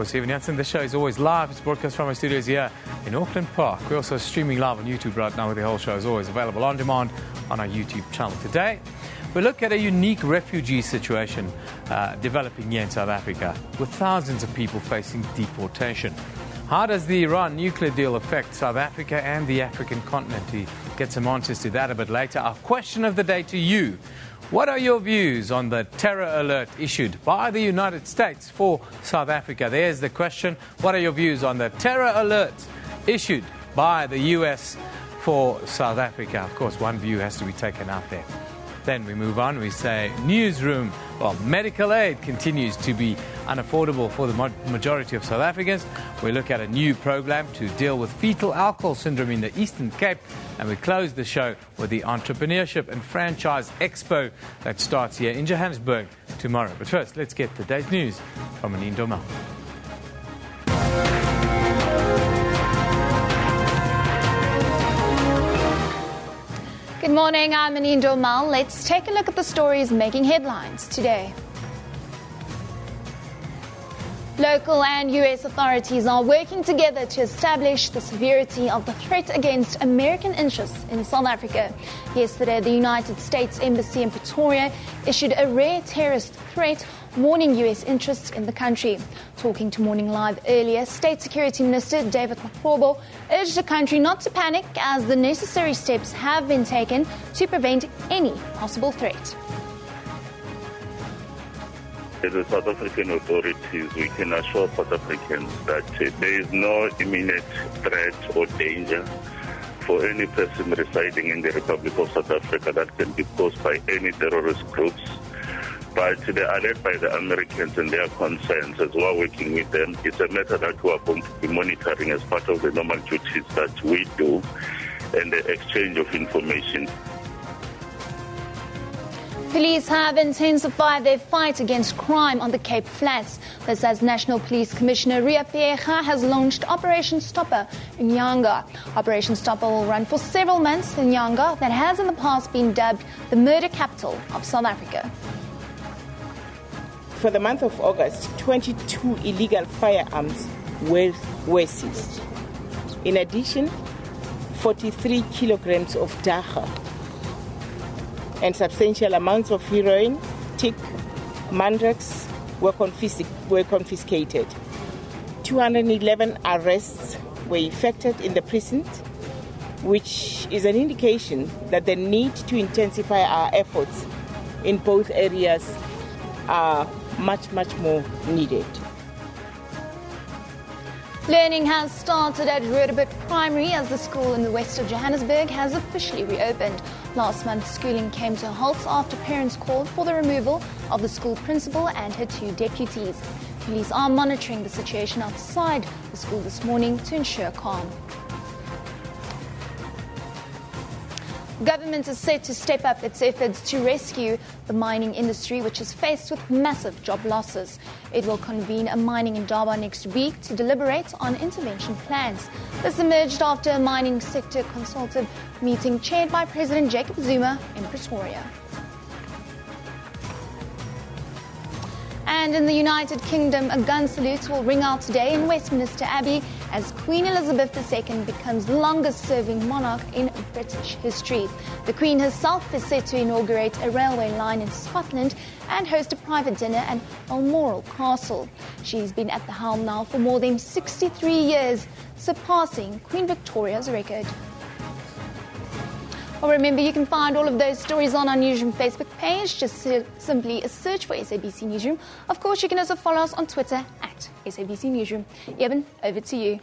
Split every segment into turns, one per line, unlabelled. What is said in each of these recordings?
Stephen Jansen, this show is always live. It's broadcast from our studios here in Auckland Park. We're also streaming live on YouTube right now, with the whole show is always available on demand on our YouTube channel. Today, we look at a unique refugee situation developing here in South Africa, with thousands of people facing deportation. How does the Iran nuclear deal affect South Africa and the African continent? We get some answers to that a bit later. Our question of the day to you: what are your views on the terror alert issued by the United States for South Africa? There's the question. What are your views on the terror alert issued by the US for South Africa? Of course, one view has to be taken out there. Then we move on. We say Newsroom. Well, medical aid continues to be unaffordable for the majority of South Africans. We look at a new program to deal with fetal alcohol syndrome in the Eastern Cape. And we close the show with the Entrepreneurship and Franchise Expo that starts here in Johannesburg tomorrow. But first, let's get today's news from Manindo Mal.
Good morning, I'm Manindo Mal. Let's take a look at the stories making headlines today. Local and US authorities are working together to establish the severity of the threat against American interests in South Africa. Yesterday, the United States Embassy in Pretoria issued a rare terrorist threat warning US interests in the country. Talking to Morning Live earlier, State Security Minister David Makgobo urged the country not to panic as the necessary steps have been taken to prevent any possible threat.
As the South African authorities, we can assure South Africans that there is no imminent threat or danger for any person residing in the Republic of South Africa that can be posed by any terrorist groups. But they are led by the Americans and their concerns as well, working with them. It's a matter that we are going to be monitoring as part of the normal duties that we do and the exchange of information.
Police have intensified their fight against crime on the Cape Flats. This as National Police Commissioner Ria Piecha has launched Operation Stopper in Nyanga. Operation Stopper will run for several months in Nyanga, that has in the past been dubbed the murder capital of South Africa.
For the month of August, 22 illegal firearms were seized. In addition, 43 kilograms of dagga and substantial amounts of heroin, tick, mandrax were confiscated. 211 arrests were effected in the precinct, which is an indication that the need to intensify our efforts in both areas are much more needed.
Learning has started at Roodepoort Primary as the school in the west of Johannesburg has officially reopened. Last month, schooling came to a halt after parents called for the removal of the school principal and her two deputies. Police are monitoring the situation outside the school this morning to ensure calm. Government is set to step up its efforts to rescue the mining industry, which is faced with massive job losses. It will convene a mining indaba next week to deliberate on intervention plans. This emerged after a mining sector consultative meeting chaired by President Jacob Zuma in Pretoria. And in the United Kingdom, a gun salute will ring out today in Westminster Abbey as Queen Elizabeth II becomes the longest-serving monarch in British history. The Queen herself is set to inaugurate a railway line in Scotland and host a private dinner at Balmoral Castle. She's been at the helm now for more than 63 years, surpassing Queen Victoria's record. Well, remember, you can find all of those stories on our Newsroom Facebook page. Just simply search for SABC Newsroom. Of course, you can also follow us on Twitter at SABC Newsroom. Eben, over to you.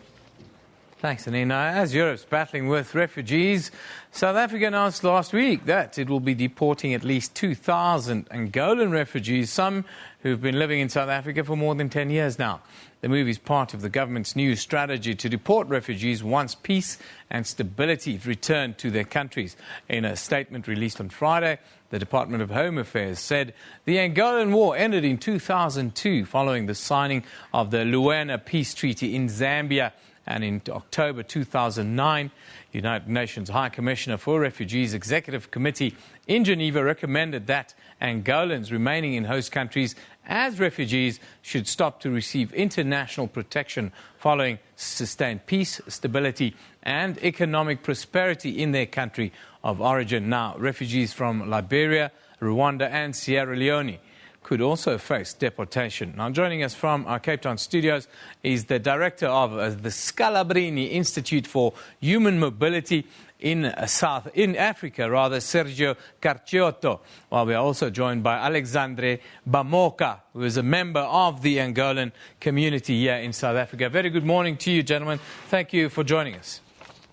Thanks, Anina. As Europe's battling with refugees, South Africa announced last week that it will be deporting at least 2,000 Angolan refugees, some who've been living in South Africa for more than 10 years now. The move is part of the government's new strategy to deport refugees once peace and stability return to their countries. In a statement released on Friday, the Department of Home Affairs said the Angolan War ended in 2002 following the signing of the Luanda Peace Treaty in Zambia. And in October 2009, United Nations High Commissioner for Refugees Executive Committee in Geneva recommended that Angolans remaining in host countries as refugees should stop to receive international protection following sustained peace, stability and economic prosperity in their country of origin. Now, refugees from Liberia, Rwanda and Sierra Leone could also face deportation. Now, joining us from our Cape Town studios is the director of the Scalabrini Institute for Human Mobility in Africa, Sergio Carciotto. While we are also joined by Alexandre Bamoka, who is a member of the Angolan community here in South Africa. Very good morning to you, gentlemen. Thank you for joining us.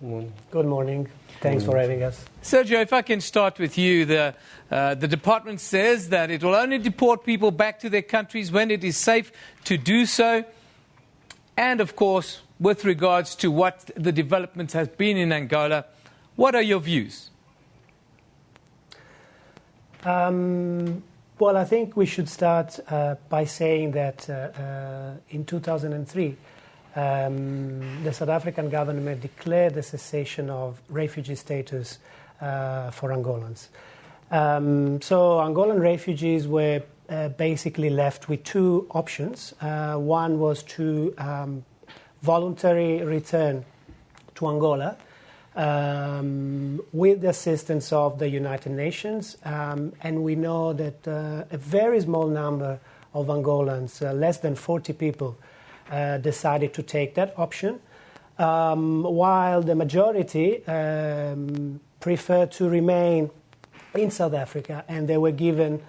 Good morning. Thanks for having us.
Sergio, if I can start with you, the department says that it will only deport people back to their countries when it is safe to do so. And of course, with regards to what the developments have been in Angola, what are your views?
Well, I think we should start by saying that in 2003, the South African government declared the cessation of refugee status for Angolans. So Angolan refugees were basically left with two options. One was to voluntary return to Angola with the assistance of the United Nations. And we know that a very small number of Angolans, less than 40 people, decided to take that option, while the majority preferred to remain in South Africa, and they were given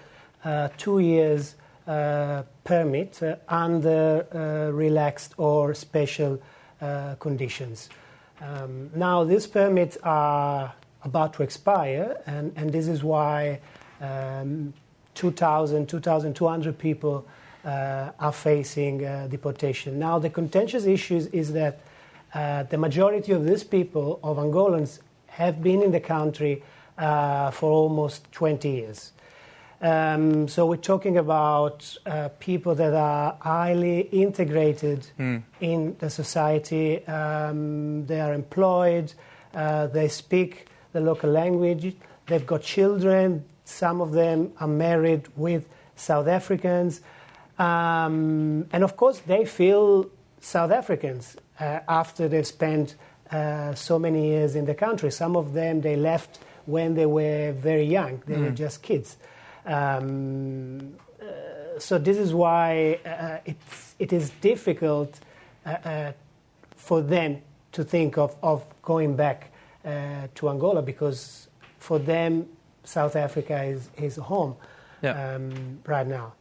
2 years permit under relaxed or special conditions. Now, these permits are about to expire, and this is why 2,200 people are facing deportation. Now, the contentious issue is that the majority of these people, of Angolans, have been in the country for almost 20 years. So we're talking about people that are highly integrated in the society. They are employed, they speak the local language, they've got children, some of them are married with South Africans. And of course, they feel South Africans after they've spent so many years in the country. Some of them, they left when they were very young. They were just kids. So this is why it is difficult for them to think of going back to Angola, because for them, South Africa is home right now.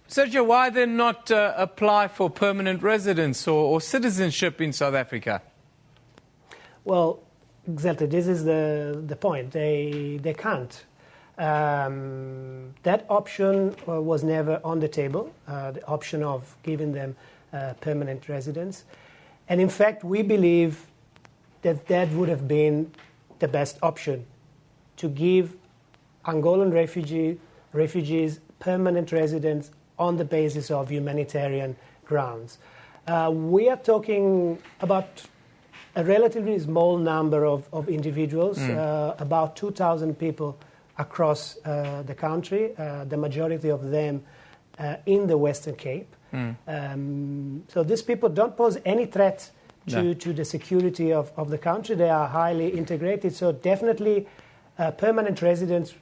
Sergio, why then not apply for permanent residence or citizenship in South Africa?
Well, exactly. This is the point. They can't. That option was never on the table, the option of giving them permanent residence. And in fact, we believe that that would have been the best option, to give Angolan refugees permanent residence on the basis of humanitarian grounds. We are talking about a relatively small number of individuals, about 2,000 people across the country, the majority of them in the Western Cape. So these people don't pose any threat to the security of the country. They are highly integrated, so definitely permanent residence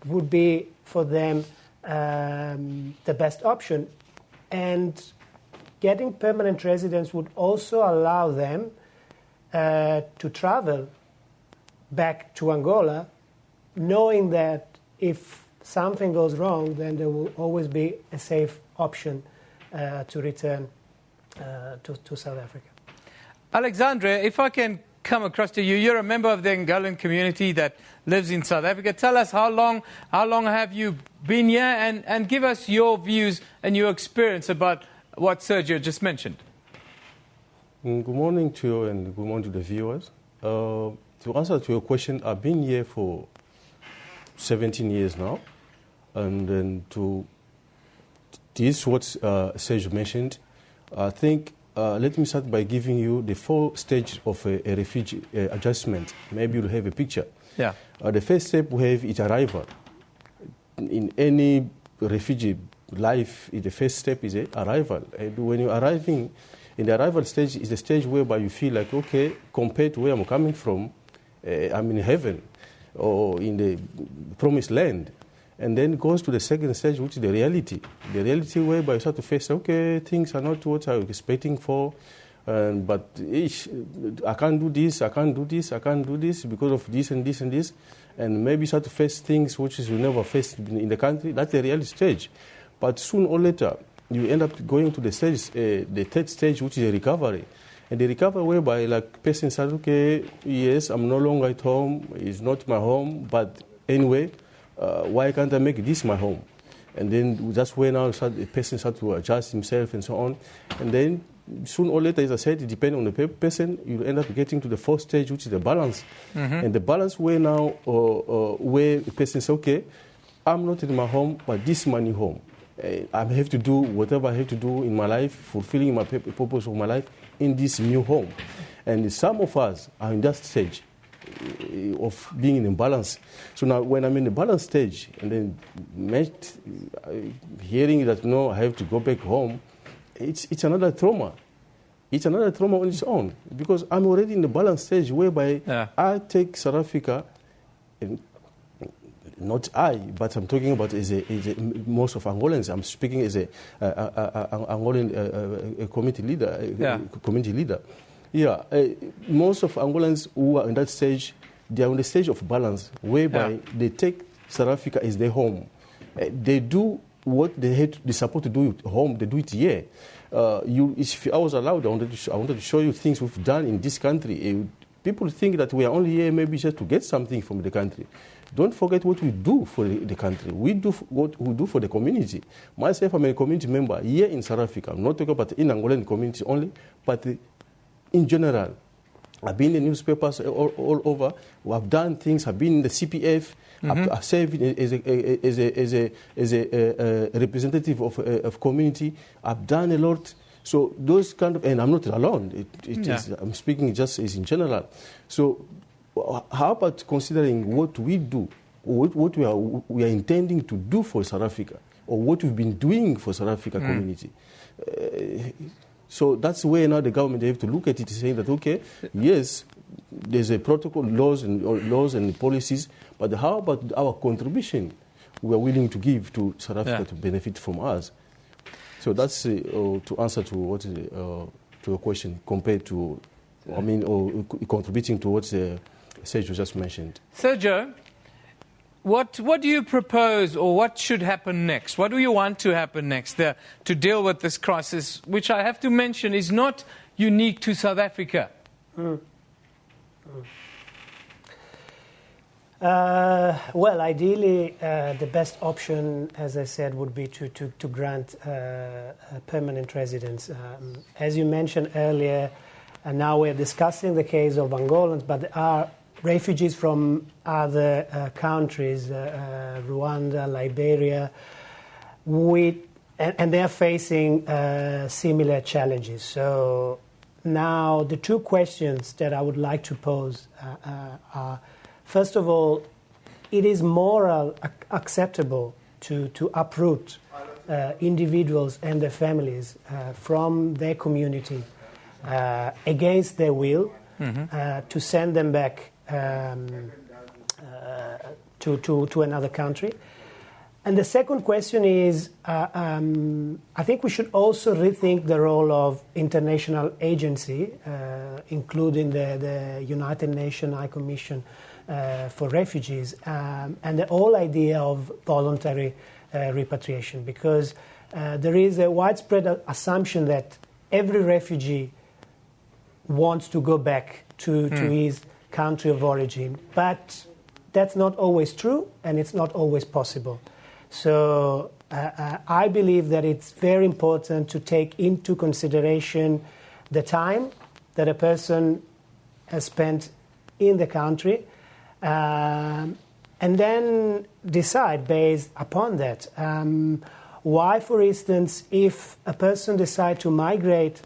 would be for them the best option. And getting permanent residence would also allow them to travel back to Angola, knowing that if something goes wrong, then there will always be a safe option to return to South Africa.
Alexandre, if I can come across to you, you're a member of the Angolan community that lives in South Africa. Tell us how long have you been here, and give us your views and your experience about what Sergio just mentioned.
Good morning to you and good morning to the viewers. To answer to your question, I've been here for 17 years now, and then to this what Sergio mentioned, I think let me start by giving you the 4 stages of a refugee adjustment. Maybe you'll have a picture.
Yeah.
The first step we have is arrival. In any refugee life, the first step is arrival. And when you're arriving, in the arrival stage is the stage whereby you feel like, okay, compared to where I'm coming from, I'm in heaven or in the promised land. And then it goes to the second stage, which is the reality. The reality whereby you start to face, okay, things are not what I was expecting for, but I can't do this, I can't do this, I can't do this because of this and this and this. And maybe you start to face things which you never faced in the country. That's the reality stage. But soon or later, you end up going to the stage, the third stage, which is the recovery. And the recovery whereby like person says, okay, yes, I'm no longer at home, it's not my home, but anyway, why can't I make this my home? And then that's where now the person starts to adjust himself and so on. And then soon or later, as I said, it depends on the person, you end up getting to the fourth stage, which is the balance. And the balance where now, where the person says, okay, I'm not in my home, but this is my new home. I have to do whatever I have to do in my life, fulfilling my purpose of my life in this new home. And some of us are in that stage of being in balance. So now when I'm in the balance stage and then hearing that, no, I have to go back home, it's another trauma. It's another trauma on its own because I'm already in the balance stage whereby I take South Africa, and not I, but I'm talking about as most of Angolans. I'm speaking as a Angolan community leader. Most of Angolans who are in that stage, they are on the stage of balance, whereby they take South Africa as their home. They do what they're supposed to do at home, they do it here. If I was allowed, I wanted to show you things we've done in this country. People think that we are only here maybe just to get something from the country. Don't forget what we do for the country. We do what we do for the community. Myself, I'm a community member here in South Africa. I'm not talking about in Angolan community only, but in general. I've been in the newspapers all over. I've done things. I've been in the CPF. I've served as a representative of community. I've done a lot. So those kind of, and I'm not alone. I'm speaking just as in general. So how about considering what we do, or what we are intending to do for South Africa, or what we've been doing for South Africa community? So that's where now the government have to look at it, saying that, okay, yes, there's a protocol, laws and policies, but how about our contribution we are willing to give to South Africa to benefit from us? So that's to answer to what is to your question compared to, or contributing to what Sergio just mentioned.
Sergio, what do you propose, or what should happen next? What do you want to happen next to deal with this crisis, which I have to mention is not unique to South Africa?
Well, ideally, the best option, as I said, would be to grant permanent residence. As you mentioned earlier, and now we're discussing the case of Angolans, but there are refugees from other countries, Rwanda, Liberia, and they're facing similar challenges. So now the two questions that I would like to pose are, first of all, it is moral acceptable to uproot individuals and their families from their community against their will, to send them back to another country. And the second question is, I think we should also rethink the role of international agency, including the United Nations High Commission for Refugees, and the whole idea of voluntary repatriation, because there is a widespread assumption that every refugee wants to go back to his country of origin, but that's not always true, and it's not always possible. So I believe that it's very important to take into consideration the time that a person has spent in the country, and then decide based upon that. Why, for instance, if a person decides to migrate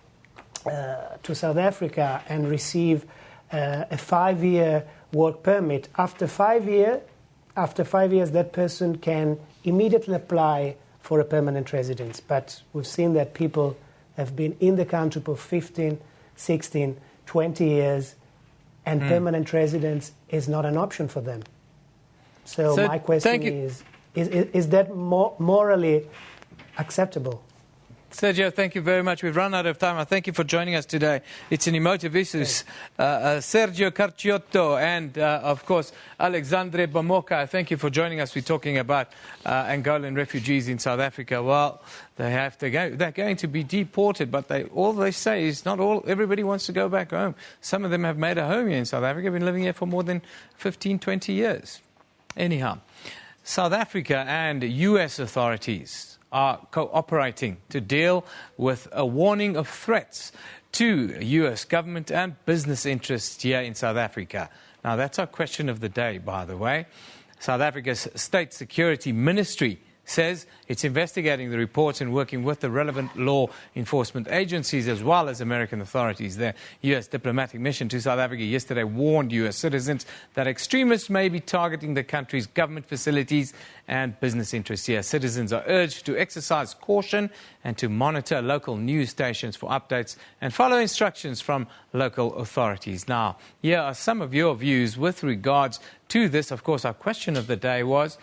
to South Africa and receive a 5-year work permit, after 5 years, that person can immediately apply for a permanent residence. But we've seen that people have been in the country for 15, 16, 20 years, and permanent residence is not an option for them. So my question is that morally acceptable?
Sergio, thank you very much. We've run out of time. I thank you for joining us today. It's an emotive issue. Sergio Carciotto and, of course, Alexandre Bamoka. Thank you for joining us. We're talking about Angolan refugees in South Africa. Well, they're going to be deported, but all they say is not all. Everybody wants to go back home. Some of them have made a home here in South Africa, been living here for more than 15, 20 years. Anyhow, South Africa and U.S. authorities are cooperating to deal with a warning of threats to U.S. government and business interests here in South Africa. Now, that's our question of the day, by the way. South Africa's State Security Ministry says it's investigating the reports and working with the relevant law enforcement agencies as well as American authorities. Their U.S. diplomatic mission to South Africa yesterday warned U.S. citizens that extremists may be targeting the country's government facilities and business interests here. Citizens are urged to exercise caution and to monitor local news stations for updates and follow instructions from local authorities. Now, here are some of your views with regards to this. Of course, our question of the day was,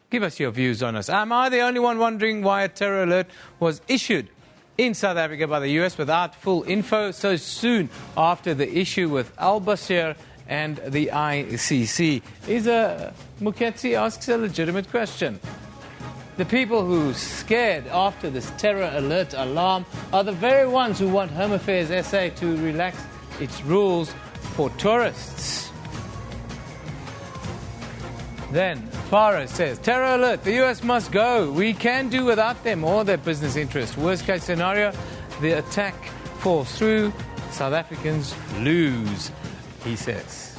give us your views on us. Am I the only one wondering why a terror alert was issued in South Africa by the US without full info so soon after the issue with al-Bashir and the ICC? Muketsi asks a legitimate question. The people who scared after this terror alert alarm are the very ones who want Home Affairs SA to relax its rules for tourists. Then Farah says, terror alert, the US must go. We can do without them or their business interests. Worst case scenario, the attack falls through. South Africans lose, he says.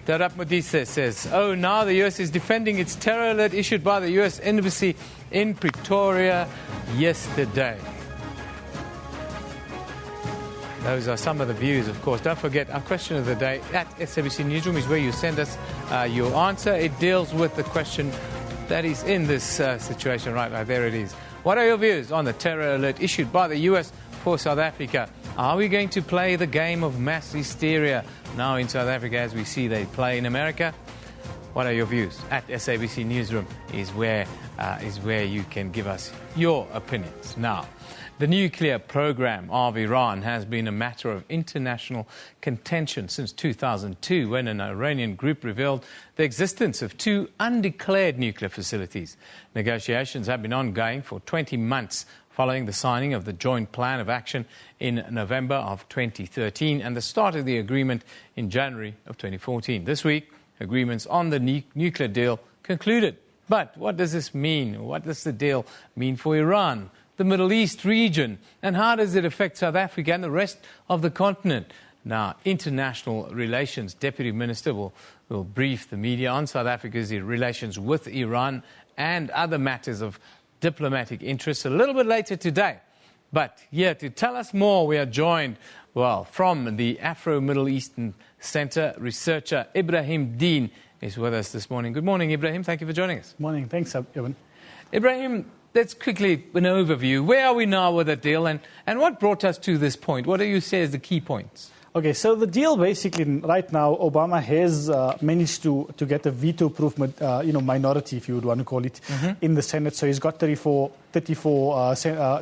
Darap Modise says, oh, now the US is defending its terror alert issued by the US Embassy in Pretoria yesterday. Those are some of the views, of course. Don't forget, our question of the day at SABC Newsroom is where you send us your answer. It deals with the question that is in this situation right now. There it is. What are your views on the terror alert issued by the US for South Africa? Are we going to play the game of mass hysteria now in South Africa as we see they play in America? What are your views? At SABC Newsroom is where you can give us your opinions. Now, the nuclear program of Iran has been a matter of international contention since 2002 when an Iranian group revealed the existence of 2 undeclared nuclear facilities. Negotiations have been ongoing for 20 months following the signing of the Joint Plan of Action in November of 2013 and the start of the agreement in January of 2014. This week, agreements on the nuclear deal concluded. But what does this mean? What does the deal mean for Iran, the Middle East region, and how does it affect South Africa and the rest of the continent? Now, International Relations Deputy Minister will brief the media on South Africa's relations with Iran and other matters of diplomatic interest a little bit later today. But here to tell us more, we are joined, from the Afro-Middle Eastern Center, researcher Ibrahim Deen is with us this morning. Good morning, Ibrahim. Thank you for joining us.
Morning. Thanks, Evan.
Ibrahim, let's quickly an overview. Where are we now with the deal and what brought us to this point? What do you say is the key points?
Okay, so the deal basically right now, Obama has managed to get a veto-proof, minority, if you would want to call it, in the Senate. So he's got 34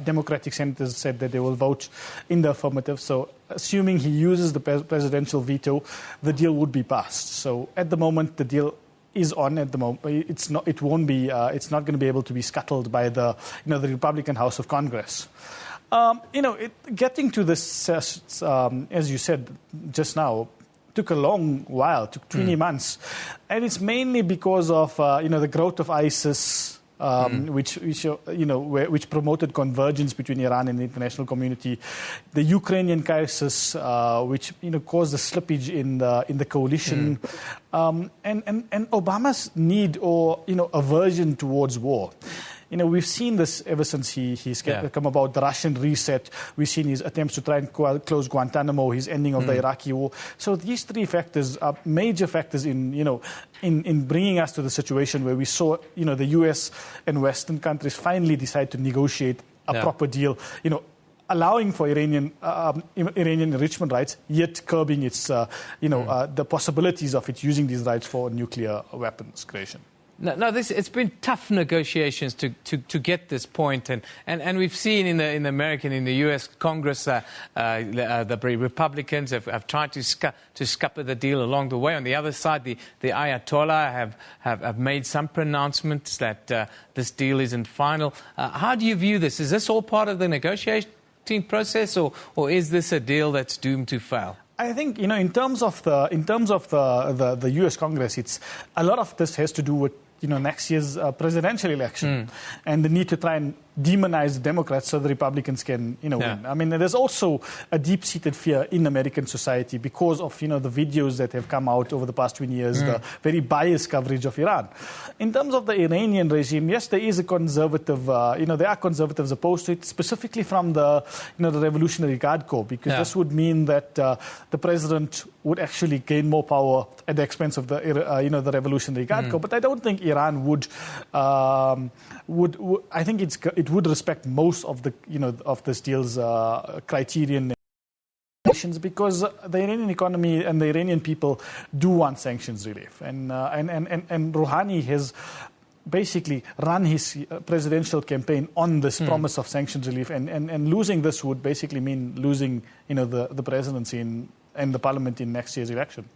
Democratic senators said that they will vote in the affirmative. So assuming he uses the presidential veto, the deal would be passed. So at the moment, the deal is on at the moment. It's not going to be able to be scuttled by the Republican House of Congress. Getting to this, as you said just now, took a long while, took 20 months. And it's mainly because of, the growth of ISIS, which promoted convergence between Iran and the international community, the Ukrainian crisis, which caused a slippage in the coalition, and Obama's need or aversion towards war. we've seen this ever since he's come about, the Russian reset. We've seen his attempts to try and close Guantanamo, his ending of the Iraqi war. So these three factors are major factors in bringing us to the situation where we saw, the US and Western countries finally decide to negotiate a proper deal, allowing for Iranian enrichment rights, yet curbing its, the possibilities of it using these rights for nuclear weapons creation.
No, it's been tough negotiations to get this point, and we've seen in the American, in the U.S. Congress, the Republicans have tried to scupper the deal along the way. On the other side, the Ayatollah have made some pronouncements that this deal isn't final. How do you view this? Is this all part of the negotiation process, or is this a deal that's doomed to fail?
I think in terms of the U.S. Congress, it's a lot of this has to do with next year's presidential election and the need to try and demonize the Democrats so the Republicans can win. I mean, there's also a deep-seated fear in American society because of the videos that have come out over the past 20 years, the very biased coverage of Iran. In terms of the Iranian regime, yes, there is a conservative, there are conservatives opposed to it, specifically from the the Revolutionary Guard Corps, because this would mean that the president would actually gain more power at the expense of the the Revolutionary Guard Corps. But I don't think Iran would. I think it would respect most of the of this deal's criterion because the Iranian economy and the Iranian people do want sanctions relief, and Rouhani has basically run his presidential campaign on this promise of sanctions relief, and losing this would basically mean losing the presidency and the parliament in next year's election.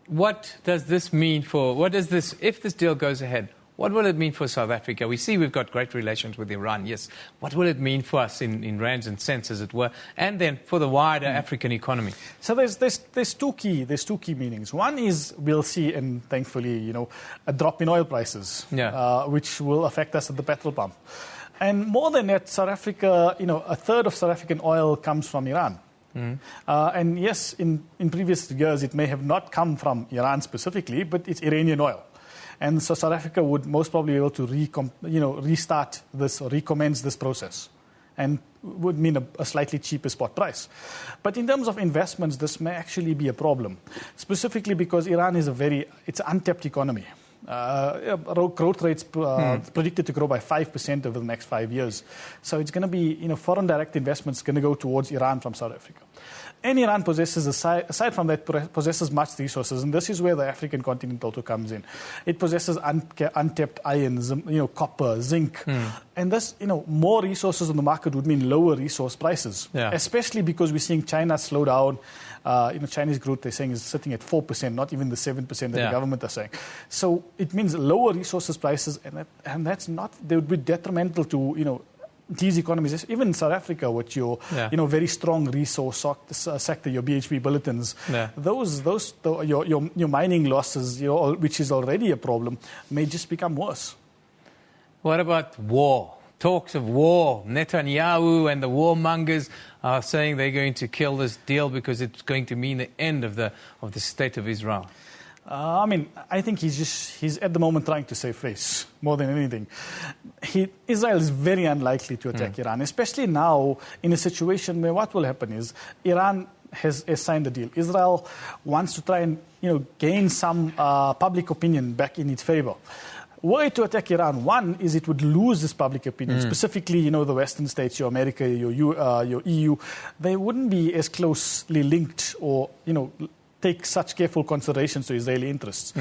What does this mean if this deal goes ahead? What will it mean for South Africa? We see we've got great relations with Iran, yes. What will it mean for us in rands and cents, as it were, and then for the wider African economy?
So there's two key meanings. One is we'll see, and thankfully, a drop in oil prices, which will affect us at the petrol pump. And more than that, South Africa, a third of South African oil comes from Iran. And yes, in previous years, it may have not come from Iran specifically, but it's Iranian oil. And so South Africa would most probably be able to restart this or recommence this process, and would mean a slightly cheaper spot price. But in terms of investments, this may actually be a problem, specifically because Iran is it's an untapped economy. Growth rates predicted to grow by 5% over the next 5 years. So it's going to be, foreign direct investments going to go towards Iran from South Africa. And Iran possesses, aside from that, possesses much resources, and this is where the African continent also comes in. It possesses untapped iron, copper, zinc, and this, more resources on the market would mean lower resource prices, especially because we're seeing China slow down. Chinese growth, they're saying, is sitting at 4%, not even the 7% that the government are saying. So it means lower resources prices, and that's not, they would be detrimental to, these economies, even in South Africa, with your, very strong resource sector, your BHP bulletins, your mining losses, which is already a problem, may just become worse.
What about war? Talks of war. Netanyahu and the warmongers are saying they're going to kill this deal because it's going to mean the end of the state of Israel.
I think he's at the moment trying to save face more than anything. Israel is very unlikely to attack Iran, especially now in a situation where what will happen is Iran has signed a deal. Israel wants to try and gain some public opinion back in its favor. Were it to attack Iran, one is it would lose this public opinion, specifically, the Western states, your America, your EU. They wouldn't be as closely linked or, take such careful considerations to Israeli interests.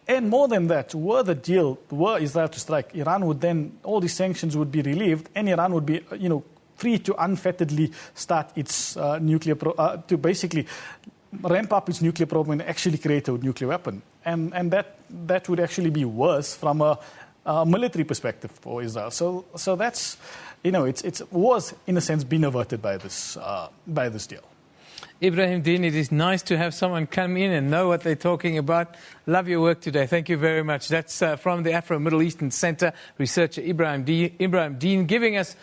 And more than that, were Israel to strike, Iran would then, all these sanctions would be relieved, and Iran would be, free to unfetteredly start its to basically ramp up its nuclear program and actually create a nuclear weapon. And that would actually be worse from a military perspective for Israel. So that's, it was, in a sense, been averted by this deal.
Ibrahim Deen, it is nice to have someone come in and know what they're talking about. Love your work today. Thank you very much. That's from the Afro-Middle Eastern Center, researcher Ibrahim Deen, giving us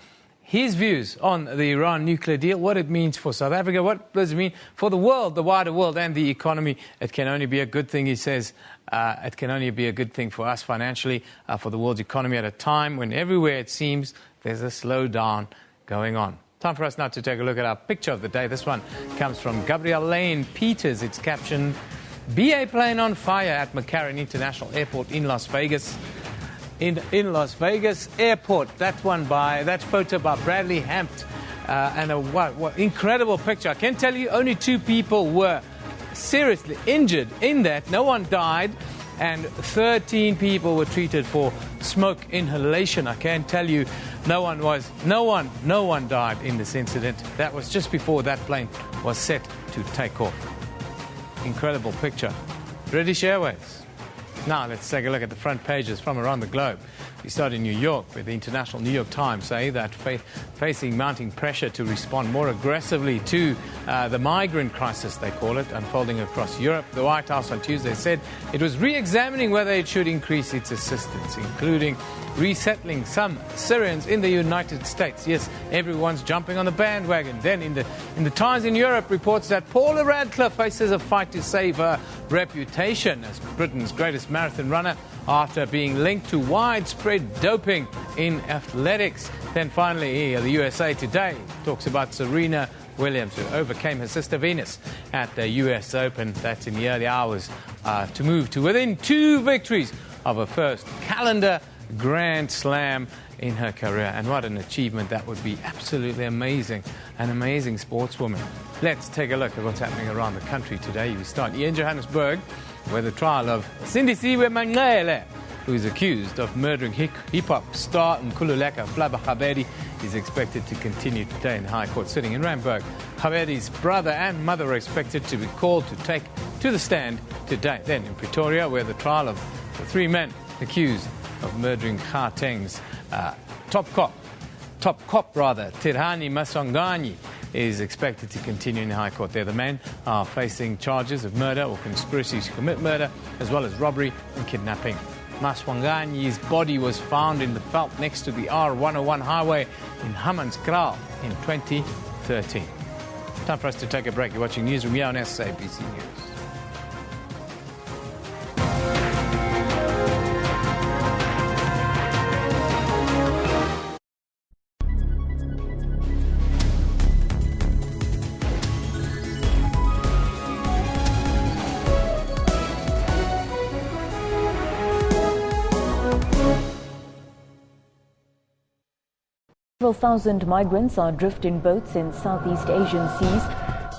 his views on the Iran nuclear deal, what it means for South Africa, what does it mean for the world, the wider world, and the economy. It can only be a good thing, he says. It can only be a good thing for us financially, for the world's economy at a time when everywhere it seems there's a slowdown going on. Time for us now to take a look at our picture of the day. This one comes from Gabrielle Lane Peters. It's captioned, BA plane on fire at McCarran International Airport in Las Vegas. In Las Vegas Airport. That's photo by Bradley Hampt. And what incredible picture. I can tell you only 2 people were seriously injured in that. No one died. And 13 people were treated for smoke inhalation. I can tell you no one died in this incident. That was just before that plane was set to take off. Incredible picture. British Airways. Now let's take a look at the front pages from around the globe. We start in New York, where the International New York Times say that facing mounting pressure to respond more aggressively to the migrant crisis, they call it, unfolding across Europe. The White House on Tuesday said it was re-examining whether it should increase its assistance, including resettling some Syrians in the United States. Yes, everyone's jumping on the bandwagon. Then in the Times in Europe reports that Paula Radcliffe faces a fight to save her reputation as Britain's greatest marathon runner after being linked to widespread doping in athletics. Then finally, the USA Today talks about Serena Williams, who overcame her sister Venus at the US Open. That's in the early hours to move to within 2 victories of her first calendar Grand Slam in her career. And what an achievement that would be. Absolutely amazing. An amazing sportswoman. Let's take a look at what's happening around the country today. We start in Johannesburg, where the trial of Sindisiwe Manqele, who is accused of murdering hip-hop star Nkululeko Flaba Khabedi, is expected to continue today in the High Court sitting in Randburg. Khabedi's brother and mother are expected to be called to take to the stand today. Then in Pretoria, where the trial of the 3 men accused of murdering Gauteng's top cop, Tirhani Maswanganyi, is expected to continue in the High Court there. The men are facing charges of murder or conspiracy to commit murder, as well as robbery and kidnapping. Maswanganyi's body was found in the veld next to the R101 highway in Hammanskraal in 2013. Time for us to take a break. You're watching Newsroom here on SABC News.
Several thousand migrants are adrift in boats in Southeast Asian seas.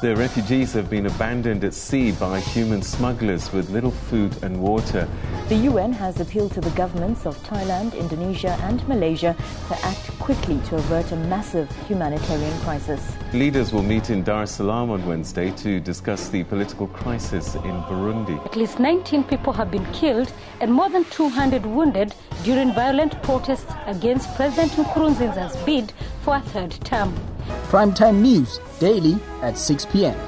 The refugees have been abandoned at sea by human smugglers with little food and water.
The UN has appealed to the governments of Thailand, Indonesia and Malaysia to act quickly to avert a massive humanitarian crisis.
Leaders will meet in Dar es Salaam on Wednesday to discuss the political crisis in Burundi.
At least 19 people have been killed and more than 200 wounded during violent protests against President Nkurunziza's bid for a 3rd term.
Primetime News, daily at 6 p.m.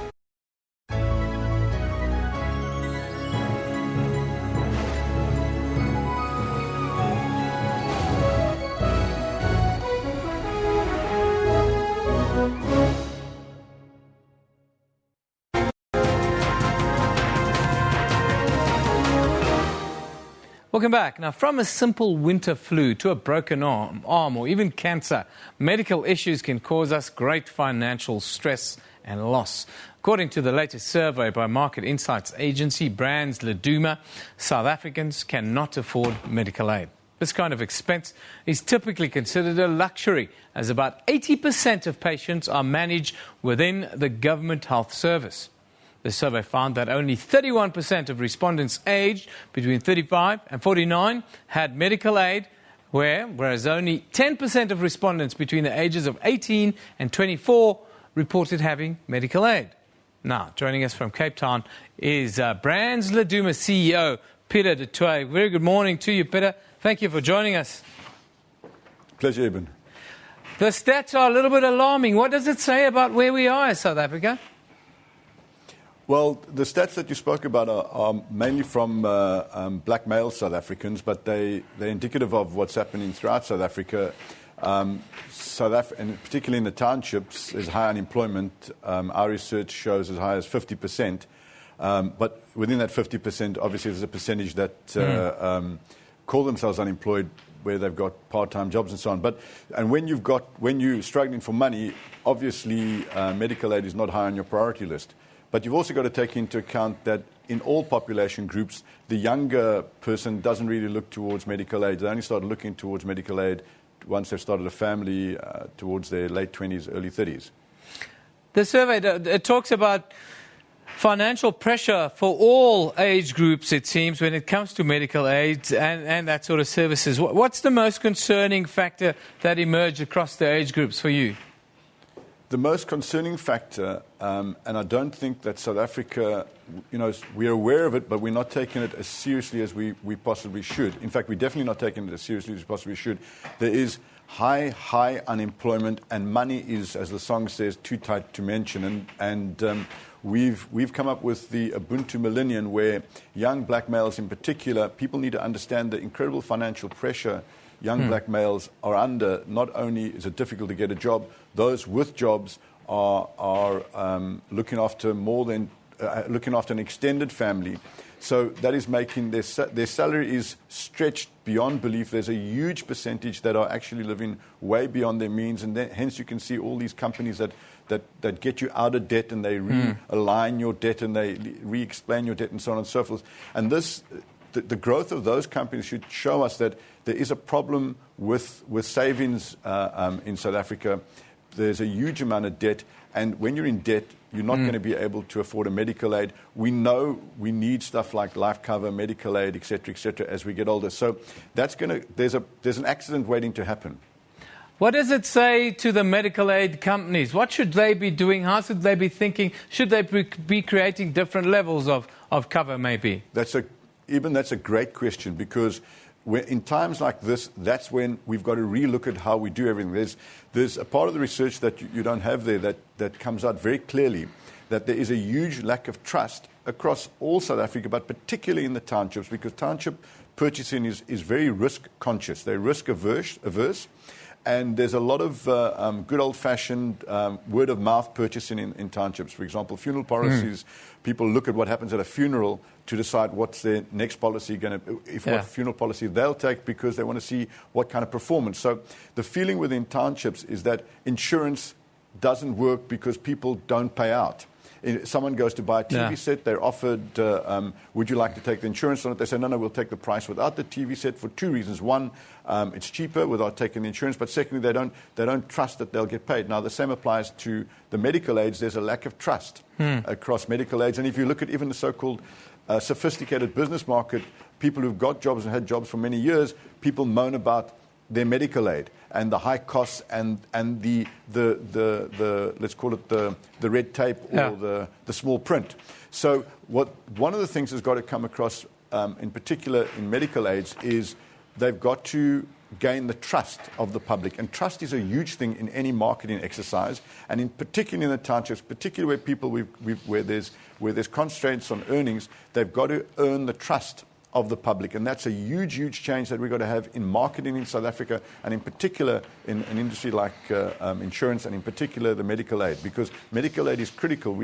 Welcome back. Now, from a simple winter flu to a broken arm or even cancer, medical issues can cause us great financial stress and loss. According to the latest survey by market insights agency Brands Leduma, South Africans cannot afford medical aid. This kind of expense is typically considered a luxury, as about 80% of patients are managed within the government health service. The survey found that only 31% of respondents aged between 35 and 49 had medical aid, whereas only 10% of respondents between the ages of 18 and 24 reported having medical aid. Now, joining us from Cape Town is Brands Leduma CEO, Peter de Tooy. Very good morning to you, Peter. Thank you for joining us.
Pleasure, Eben.
The stats are a little bit alarming. What does it say about where we are as South Africa?
Well, the stats that you spoke about are mainly from black male South Africans, but they're indicative of what's happening throughout South Africa. South Africa, and particularly in the townships, there's high unemployment. Our research shows as high as 50%. But within that 50%, obviously, there's a percentage that call themselves unemployed, where they've got part-time jobs and so on. And when you're struggling for money, obviously medical aid is not high on your priority list. But you've also got to take into account that in all population groups, the younger person doesn't really look towards medical aid. They only start looking towards medical aid once they've started a family, towards their late 20s, early 30s.
The survey it talks about financial pressure for all age groups, it seems, when it comes to medical aid and that sort of services. What's the most concerning factor that emerged across the age groups for you?
The most concerning factor, and I don't think that South Africa, we're aware of it, but we're not taking it as seriously as we possibly should. In fact, we're definitely not taking it as seriously as we possibly should. There is high unemployment, and money is, as the song says, too tight to mention. And we've come up with the Ubuntu Millennium, where young black males in particular, people need to understand the incredible financial pressure young black males are under. Not only is it difficult to get a job, those with jobs are looking after an extended family. So that is making their salary is stretched beyond belief. There's a huge percentage that are actually living way beyond their means, and hence you can see all these companies that get you out of debt, and they realign your debt, and they re-explain your debt, and so on and so forth. And the growth of those companies should show us that there is a problem with savings in South Africa. There's a huge amount of debt, and when you're in debt, you're not going to be able to afford a medical aid. We know we need stuff like life cover, medical aid, et cetera, as we get older. So there's an accident waiting to happen.
What does it say to the medical aid companies? What should they be doing? How should they be thinking? Should they be creating different levels of cover, maybe?
That's a great question, because in times like this, that's when we've got to relook at how we do everything. There's a part of the research that you don't have there that comes out very clearly, that there is a huge lack of trust across all South Africa, but particularly in the townships, because township purchasing is very risk conscious. They're risk averse. And there's a lot of good old-fashioned word-of-mouth purchasing in townships. For example, funeral policies, people look at what happens at a funeral to decide what's their next policy going to, what funeral policy they'll take, because they want to see what kind of performance. So the feeling within townships is that insurance doesn't work because people don't pay out. Someone goes to buy a TV set, they're offered, would you like to take the insurance on it? They say, no, we'll take the price without the TV set for two reasons. One, it's cheaper without taking the insurance, but secondly, they don't trust that they'll get paid. Now, the same applies to the medical aids. There's a lack of trust across medical aids. And if you look at even the so-called sophisticated business market, people who've got jobs and had jobs for many years, people moan about their medical aid and the high costs and the let's call it the red tape or the small print. So one of the things that's got to come across, in particular in medical aids, is they've got to gain the trust of the public. And trust is a huge thing in any marketing exercise, and in particular in the townships, particularly where people where there's constraints on earnings, they've got to earn the trust of the public. And that's a huge change that we've got to have in marketing in South Africa, and in particular in an industry like insurance, and in particular the medical aid, because medical aid is critical.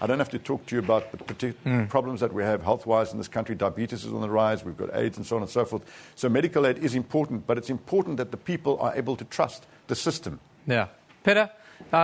I don't have to talk to you about the particular problems that we have health-wise in this country. Diabetes is on the rise, we've got AIDS and so on and so forth. So medical aid is important, but it's important that the people are able to trust the system.
Yeah. Peter?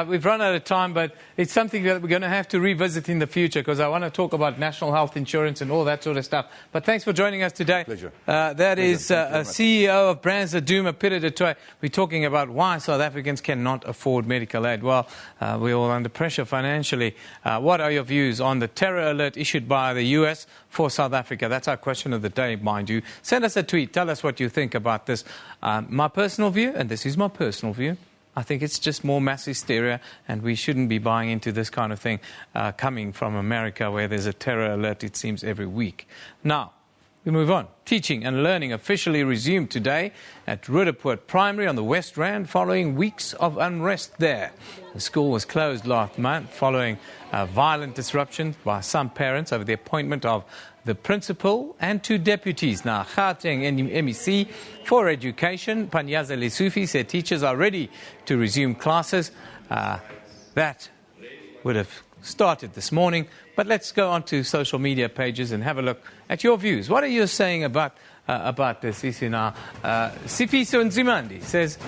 We've run out of time, but it's something that we're going to have to revisit in the future, because I want to talk about national health insurance and all that sort of stuff. But thanks for joining us today.
Pleasure.
That is CEO of Brands Aduma, Peter du Toit. We're talking about why South Africans cannot afford medical aid. Well, we're all under pressure financially. What are your views on the terror alert issued by the US for South Africa? That's our question of the day, mind you. Send us a tweet. Tell us what you think about this. My personal view, and this is my personal view, I think it's just more mass hysteria, and we shouldn't be buying into this kind of thing coming from America, where there's a terror alert, it seems, every week. Now, we move on. Teaching and learning officially resumed today at Roodepoort Primary on the West Rand following weeks of unrest there. The school was closed last month following violent disruption by some parents over the appointment of the principal and 2 deputies. Now, Gauteng MEC for Education, Panyaza Lesufi, said teachers are ready to resume classes. That would have started this morning. But let's go on to social media pages and have a look at your views. What are you saying about this? Sifiso Nzimandi says,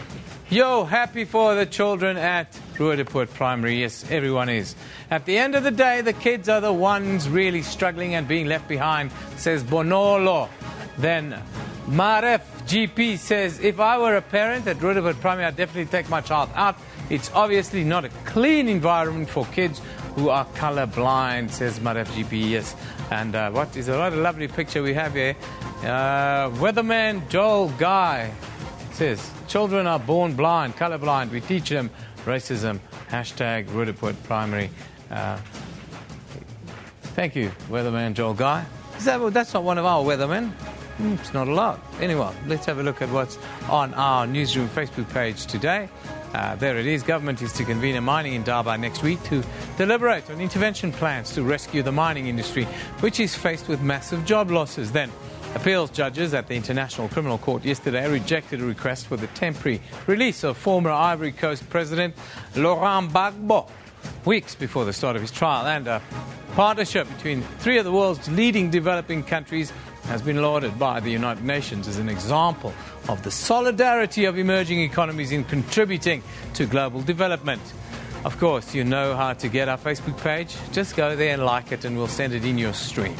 yo, happy for the children at Roodepoort Primary. Yes, everyone is. At the end of the day, the kids are the ones really struggling and being left behind, says Bonolo. Then Maref GP says, if I were a parent at Roodepoort Primary, I'd definitely take my child out. It's obviously not a clean environment for kids who are colorblind, says Maref GP. Yes. And what a lovely picture we have here. Weatherman Joel Guy says, children are born blind, colorblind. We teach them racism. Hashtag Roodepoort Primary. Thank you, Weatherman Joel Guy. That's not one of our weathermen. It's not allowed. Anyway, let's have a look at what's on our Newsroom Facebook page today. There it is. Government is to convene a mining Indaba next week to deliberate on intervention plans to rescue the mining industry, which is faced with massive job losses. Then, appeals judges at the International Criminal Court yesterday rejected a request for the temporary release of former Ivory Coast President Laurent Gbagbo, weeks before the start of his trial. And a partnership between 3 of the world's leading developing countries has been lauded by the United Nations as an example of the solidarity of emerging economies in contributing to global development. Of course, you know how to get our Facebook page. Just go there and like it and we'll send it in your stream.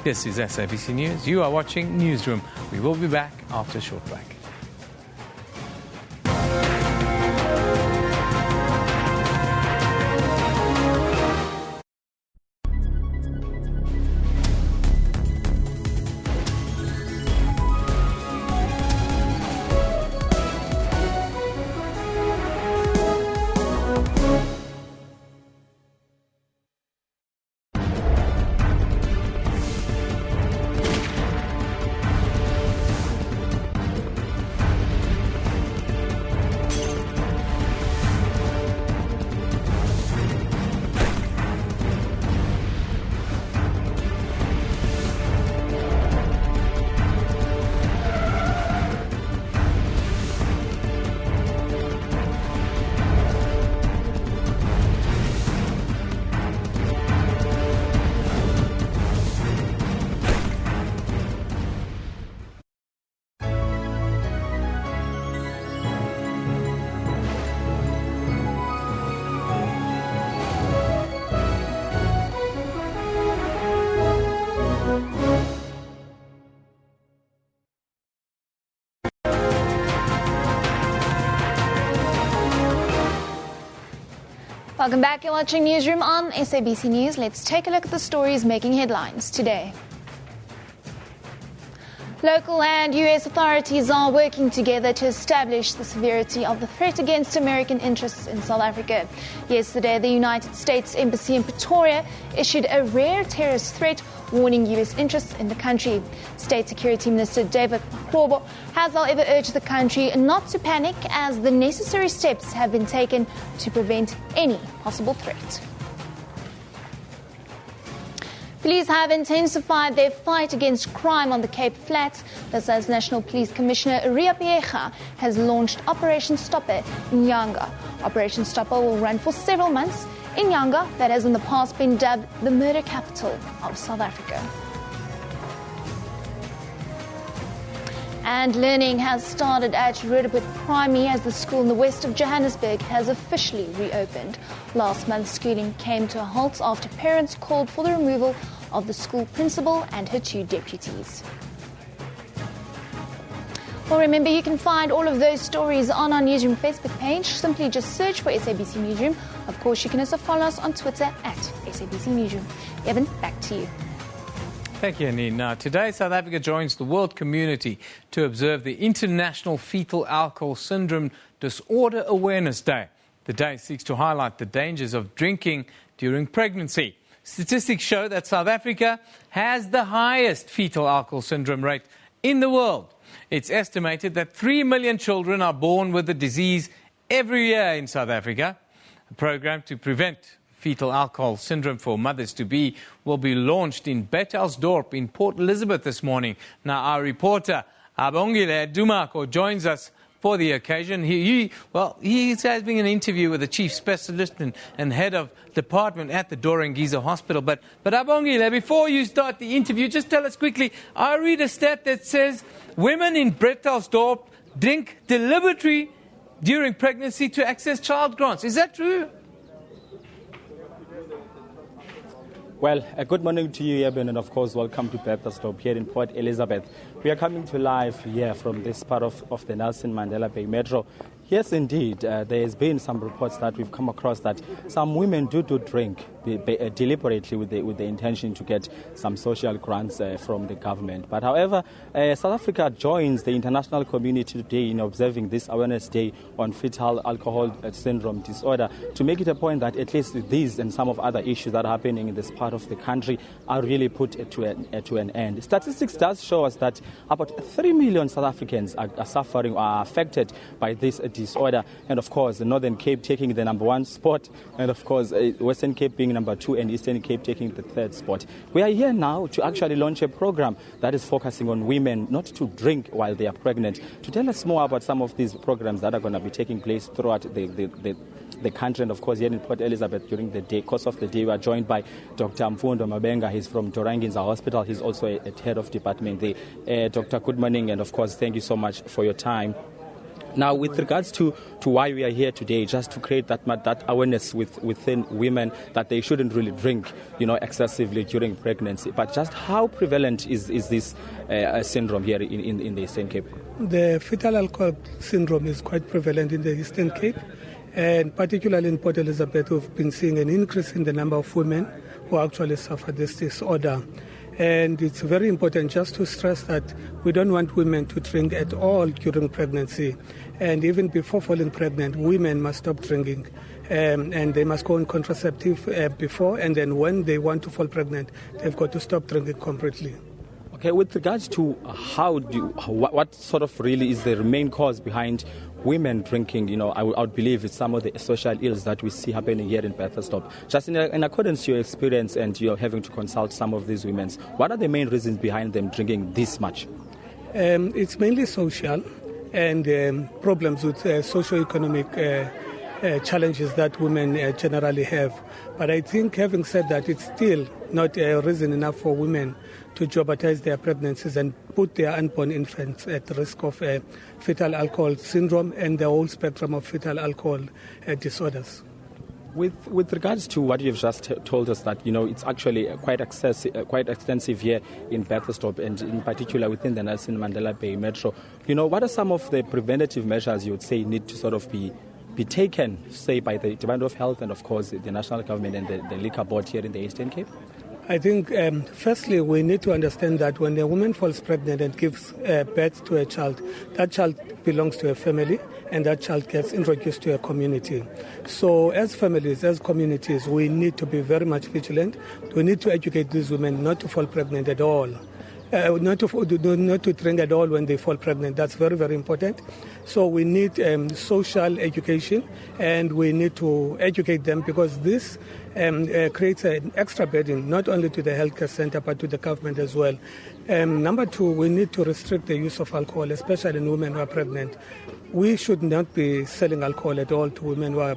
This is SABC News. You are watching Newsroom. We will be back after a short break.
Welcome back. You're watching Newsroom on SABC News. Let's take a look at the stories making headlines today. Local and U.S. authorities are working together to establish the severity of the threat against American interests in South Africa. Yesterday, the United States Embassy in Pretoria issued a rare terrorist threat warning U.S. interests in the country. State Security Minister David Mahlobo has, however, urged the country not to panic as the necessary steps have been taken to prevent any possible threat. Police have intensified their fight against crime on the Cape Flats. This as National Police Commissioner Ria Piecha has launched Operation Stopper in Yanga. Operation Stopper will run for several months in Yanga, that has in the past been dubbed the murder capital of South Africa. And learning has started at Roodepoort Primary as the school in the west of Johannesburg has officially reopened. Last month, schooling came to a halt after parents called for the removal of the school principal and her 2 deputies. Well, remember, you can find all of those stories on our Newsroom Facebook page. Simply just search for SABC Newsroom. Of course, you can also follow us on Twitter at SABC Newsroom. Evan, back to you.
Thank you, Anine. Now, today, South Africa joins the world community to observe the International Fetal Alcohol Syndrome Disorder Awareness Day. The day seeks to highlight the dangers of drinking during pregnancy. Statistics show that South Africa has the highest fetal alcohol syndrome rate in the world. It's estimated that 3 million children are born with the disease every year in South Africa. A program to prevent fetal alcohol syndrome for mothers-to-be will be launched in Bettelsdorp in Port Elizabeth this morning. Now, our reporter, Abongile Dumako, joins us for the occasion. He has been in an interview with the chief specialist and head of department at the Dorangiza Hospital. But Abongile, before you start the interview, just tell us quickly, I read a stat that says women in Bettelsdorp drink deliberately during pregnancy to access child grants. Is that true?
Well, good morning to you, Eben, and of course, welcome to Bettelsdorp here in Port Elizabeth. We are coming to live here from this part of the Nelson Mandela Bay Metro. Yes, indeed, there has been some reports that we've come across that some women do drink deliberately with the intention to get some social grants from the government. But however, South Africa joins the international community today in observing this Awareness Day on Fetal Alcohol Syndrome Disorder to make it a point that at least these and some of other issues that are happening in this part of the country are really put to an end. Statistics does show us that about 3 million South Africans are suffering or are affected by this disorder, and of course the Northern Cape taking the number 1 spot, and of course Western Cape being number 2 and Eastern Cape taking the 3rd spot. We are here now to actually launch a program that is focusing on women not to drink while they are pregnant. To tell us more about some of these programs that are going to be taking place throughout the country, and of course here in Port Elizabeth during the course of the day, we are joined by Dr. Mfundo Mabenga. He's from Dorangiza Hospital. He's also a head of department there. Dr. Good morning, and of course thank you so much for your time. Now, with regards to why we are here today, just to create that awareness within women that they shouldn't really drink, excessively during pregnancy. But just how prevalent is this syndrome here in the Eastern Cape?
The fetal alcohol syndrome is quite prevalent in the Eastern Cape, and particularly in Port Elizabeth, we've been seeing an increase in the number of women who actually suffer this disorder. And it's very important just to stress that we don't want women to drink at all during pregnancy. And even before falling pregnant, women must stop drinking. And they must go on contraceptive before, and then when they want to fall pregnant, they've got to stop drinking completely.
Okay, with regards to what sort of really is the main cause behind women drinking, I would believe it's some of the social ills that we see happening here in Bettelsdorp. Just in accordance to your experience and you're having to consult some of these women, what are the main reasons behind them drinking this much?
It's mainly social and problems with socio-economic challenges that women generally have. But I think, having said that, it's still not a reason enough for women to jeopardize their pregnancies and put their unborn infants at risk of fetal alcohol syndrome and the whole spectrum of fetal alcohol disorders.
With regards to what you've just told us, that it's actually quite extensive here in Bettelsdorp and in particular within the Nelson Mandela Bay Metro. What are some of the preventative measures you would say need to sort of be taken, say, by the Department of Health and of course the national government and the Liquor Board here in the Eastern Cape?
I think, firstly, we need to understand that when a woman falls pregnant and gives birth to a child, that child belongs to a family and that child gets introduced to a community. So as families, as communities, we need to be very much vigilant. We need to educate these women not to fall pregnant at all. Not to drink at all when they fall pregnant. That's very, very important. So we need social education, and we need to educate them, because this creates an extra burden, not only to the healthcare center, but to the government as well. Number 2, we need to restrict the use of alcohol, especially in women who are pregnant. We should not be selling alcohol at all to women who are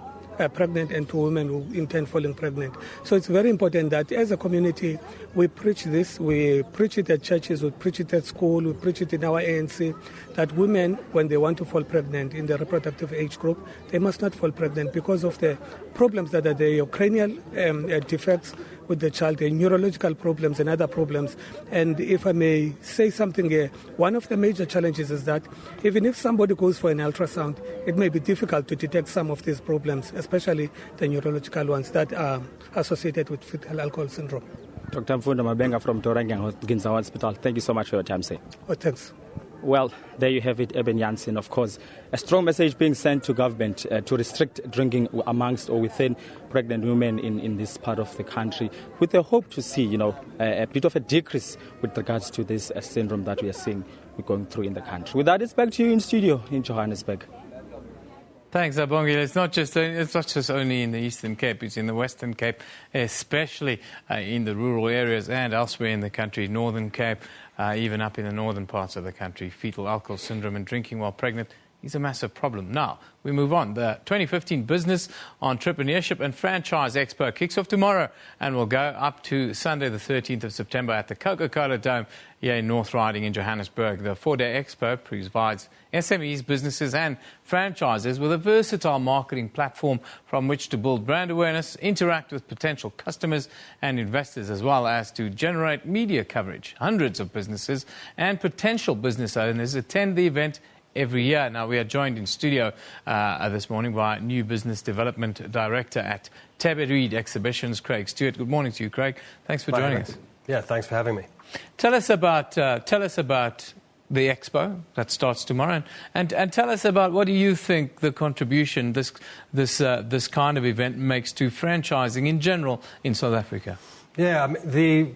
pregnant and to women who intend falling pregnant. So it's very important that as a community we preach this, we preach it at churches, we preach it at school, we preach it in our ANC, that women, when they want to fall pregnant in the reproductive age group, they must not fall pregnant because of the problems that are the cranial defects with the child, the neurological problems and other problems. And if I may say something here, one of the major challenges is that even if somebody goes for an ultrasound, it may be difficult to detect some of these problems, especially the neurological ones that are associated with fetal alcohol syndrome.
Dr. Mfundo Mabenga from Dorangiza Hospital, thank you so much for your time, sir.
Oh, thanks.
Well, there you have it, Eben Jansen. Of course, a strong message being sent to government to restrict drinking amongst or within pregnant women in this part of the country, with the hope to see, a bit of a decrease with regards to this syndrome that we are seeing going through in the country. With that, it's back to you in studio in Johannesburg.
Thanks, Abongile. It's not just only in the Eastern Cape, it's in the Western Cape, especially in the rural areas and elsewhere in the country, Northern Cape, even up in the northern parts of the country. Fetal alcohol syndrome and drinking while pregnant is a massive problem. Now, we move on. The 2015 Business, Entrepreneurship and Franchise Expo kicks off tomorrow and will go up to Sunday the 13th of September at the Coca-Cola Dome here in North Riding in Johannesburg. The four-day expo provides SMEs, businesses and franchises with a versatile marketing platform from which to build brand awareness, interact with potential customers and investors, as well as to generate media coverage. Hundreds of businesses and potential business owners attend the event every year. Now, we are joined in studio this morning by New Business Development Director at Tebe Reed Exhibitions, Craig Stewart. Good morning to you, Craig. Thanks for joining us.
Yeah, thanks for having me.
Tell us about the expo that starts tomorrow, and tell us about what do you think the contribution this kind of event makes to franchising in general in South Africa.
Yeah, the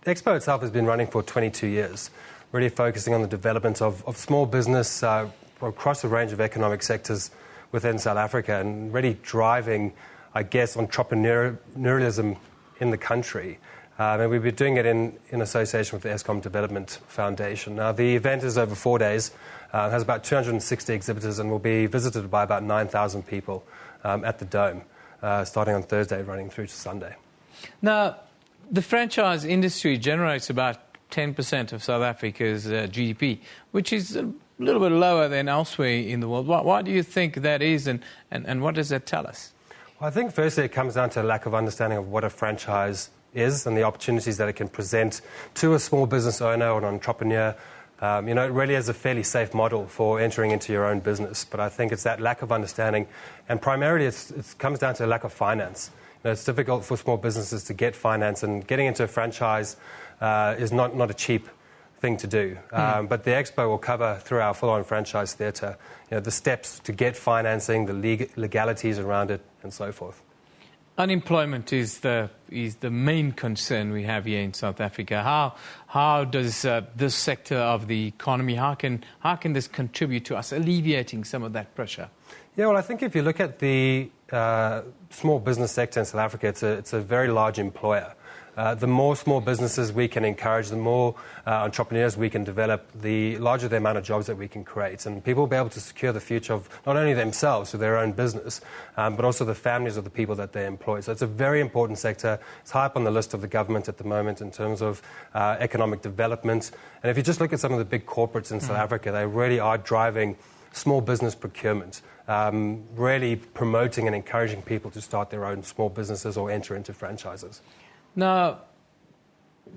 expo itself has been running for 22 years. Really focusing on the development of small business across a range of economic sectors within South Africa and really driving, I guess, entrepreneurialism in the country. And we've been doing it in association with the Eskom Development Foundation. Now, the event is over 4 days, has about 260 exhibitors and will be visited by about 9,000 people at the Dome, starting on Thursday, running through to Sunday.
Now, the franchise industry generates about 10% of South Africa's GDP, which is a little bit lower than elsewhere in the world. Why do you think that is, and what does that tell us?
Well, I think firstly it comes down to a lack of understanding of what a franchise is and the opportunities that it can present to a small business owner or an entrepreneur. It really is a fairly safe model for entering into your own business, but I think it's that lack of understanding, and primarily it comes down to a lack of finance. It's difficult for small businesses to get finance, and getting into a franchise is not a cheap thing to do. But the expo will cover through our full-on franchise theatre, the steps to get financing, the legalities around it, and so forth.
Unemployment is the main concern we have here in South Africa. How does this sector of the economy, how can this contribute to us alleviating some of that pressure?
Yeah, well, I think if you look at the small business sector in South Africa, it's a very large employer. The more small businesses we can encourage, the more entrepreneurs we can develop, the larger the amount of jobs that we can create. And people will be able to secure the future of not only themselves with their own business, but also the families of the people that they employ. So it's a very important sector. It's high up on the list of the government at the moment in terms of economic development. And if you just look at some of the big corporates in South Africa, they really are driving small business procurement, really promoting and encouraging people to start their own small businesses or enter into franchises.
Now,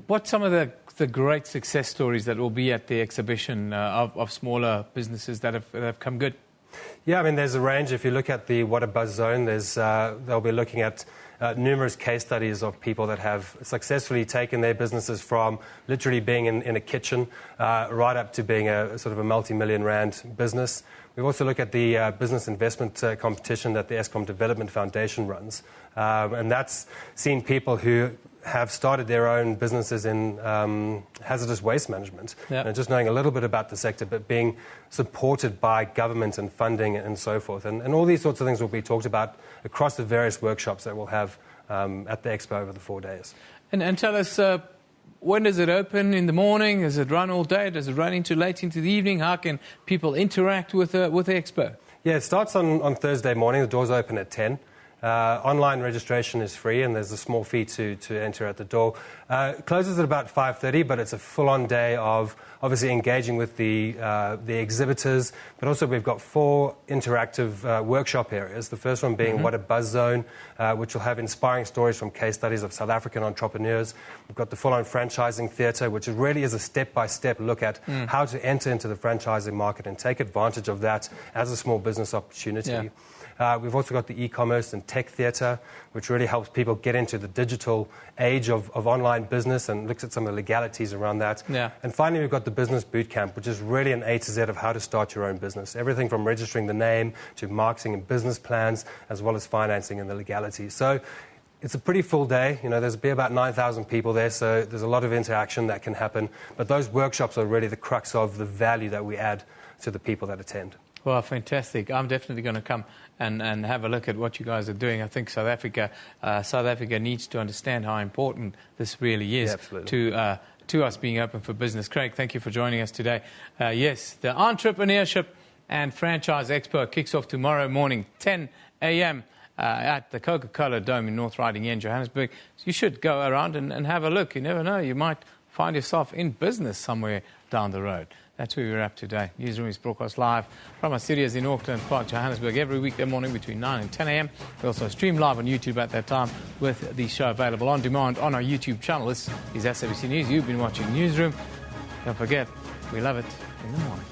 what's some of the great success stories that will be at the exhibition of smaller businesses that have come good?
Yeah, I mean, there's a range. If you look at the What a Buzz Zone, they'll be looking at numerous case studies of people that have successfully taken their businesses from literally being in a kitchen right up to being a sort of a multi-million rand business. We've also looked at the business investment competition that the Eskom Development Foundation runs. And that's seen people who have started their own businesses in hazardous waste management. And just knowing a little bit about the sector, but being supported by government and funding and so forth. And all these sorts of things will be talked about across the various workshops that we'll have at the expo over the 4 days.
And tell us, when does it open? In the morning? Does it run all day? Does it run late into the evening? How can people interact with the expo?
Yeah, it starts on Thursday morning. The doors open at 10. Online registration is free, and there's a small fee to enter at the door. It closes at about 5:30, but it's a full-on day of obviously engaging with the exhibitors. But also we've got 4 interactive workshop areas. The first one being What a Buzz Zone, which will have inspiring stories from case studies of South African entrepreneurs. We've got the full-on franchising theatre, which really is a step-by-step look at how to enter into the franchising market and take advantage of that as a small business opportunity. Yeah. We've also got the e-commerce and tech theatre, which really helps people get into the digital age of online business and looks at some of the legalities around that. Yeah. And finally, we've got the business boot camp, which is really an A to Z of how to start your own business. Everything from registering the name to marketing and business plans, as well as financing and the legalities. So it's a pretty full day. There's be about 9,000 people there, so there's a lot of interaction that can happen. But those workshops are really the crux of the value that we add to the people that attend.
Well, fantastic. I'm definitely going to come and have a look at what you guys are doing. I think South Africa needs to understand how important this really is to us being open for business. Craig, thank you for joining us today. Yes, the Entrepreneurship and Franchise Expo kicks off tomorrow morning, 10 a.m. At the Coca-Cola Dome in North Riding in Johannesburg. So you should go around and have a look. You never know, you might find yourself in business somewhere down the road. That's where we're at today. Newsroom is broadcast live from our studios in Auckland Park, Johannesburg, every weekday morning between 9 and 10 a.m. We also stream live on YouTube at that time with the show available on demand on our YouTube channel. This is SABC News. You've been watching Newsroom. Don't forget, we love it in the morning.